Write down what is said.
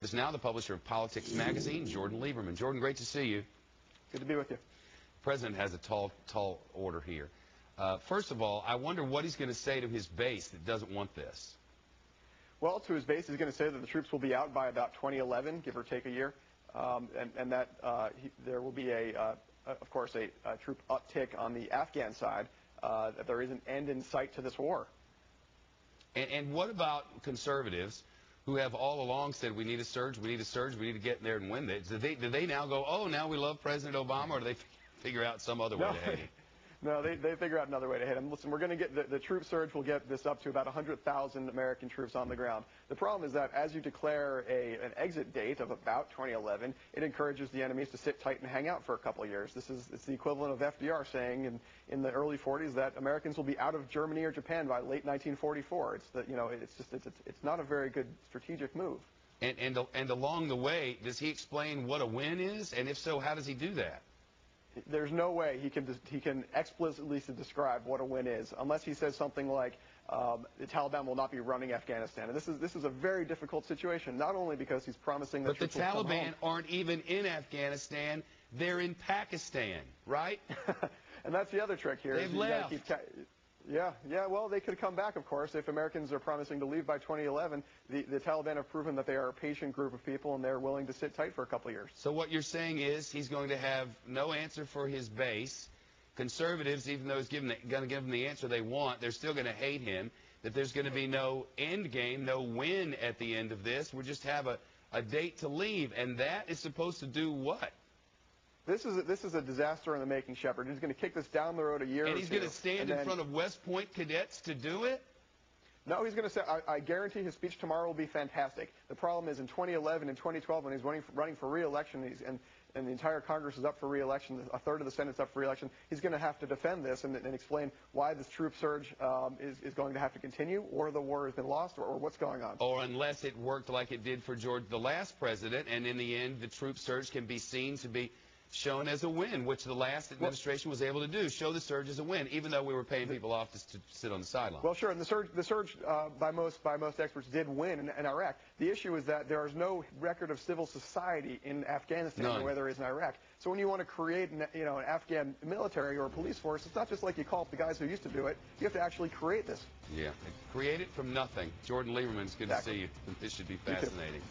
Is now the publisher of Politics Magazine, Jordan Lieberman. Jordan, great to see you. Good to be with you. The president has a tall order here. First of all, I wonder what he's going to say to his base that doesn't want this. Well, to his base, he's going to say that the troops will be out by about 2011, give or take a year, and that there will be, of course, a troop uptick on the Afghan side, that there is an end in sight to this war. And what about conservatives who have all along said we need a surge, we need a surge, we need to get in there and win this? Do they now go, oh, now we love President Obama, or do they figure out some other way to hate him? No, they figure out another way to hit him. Listen, we're going to get the troop surge will get this up to about 100,000 American troops on the ground. The problem is that as you declare an exit date of about 2011, it encourages the enemies to sit tight and hang out for a couple of years. It's the equivalent of FDR saying in the early 40s that Americans will be out of Germany or Japan by late 1944. It's not a very good strategic move. And along the way, does he explain what a win is? And if so, how does he do that? There's no way he can explicitly describe what a win is unless he says something like the Taliban will not be running Afghanistan. And this is a very difficult situation, not only because he's promising that but the Taliban aren't even in Afghanistan; they're in Pakistan, right? And that's the other trick here. They've left. Yeah. Well, they could come back, of course, if Americans are promising to leave by 2011. The Taliban have proven that they are a patient group of people, and they're willing to sit tight for a couple of years. So what you're saying is he's going to have no answer for his base. Conservatives, even though he's going to give them the answer they want, they're still going to hate him. That there's going to be no end game, no win at the end of this. We'll just have a date to leave, and that is supposed to do what? This is a disaster in the making, Shepard. He's going to kick this down the road a year or two. And he's going to stand in front of West Point cadets to do it? No, he's going to say, I guarantee his speech tomorrow will be fantastic. The problem is in 2011 and 2012 when he's running for re-election and the entire Congress is up for re-election, a third of the Senate's up for re-election, he's going to have to defend this and explain why this troop surge is going to have to continue, or the war has been lost, or what's going on. Or unless it worked like it did for George, the last president, and in the end the troop surge can be seen to be shown as a win, which the last administration was able to do, show the surge as a win, even though we were paying people off to sit on the sideline. Well, sure, and the surge by most experts did win in Iraq. The issue is that there is no record of civil society in Afghanistan the way there is in Iraq. So when you want to create an Afghan military or police force, it's not just like you call up the guys who used to do it. You have to actually create this. Yeah, create it from nothing. Jordan Lieberman, it's good to see you. This should be fascinating.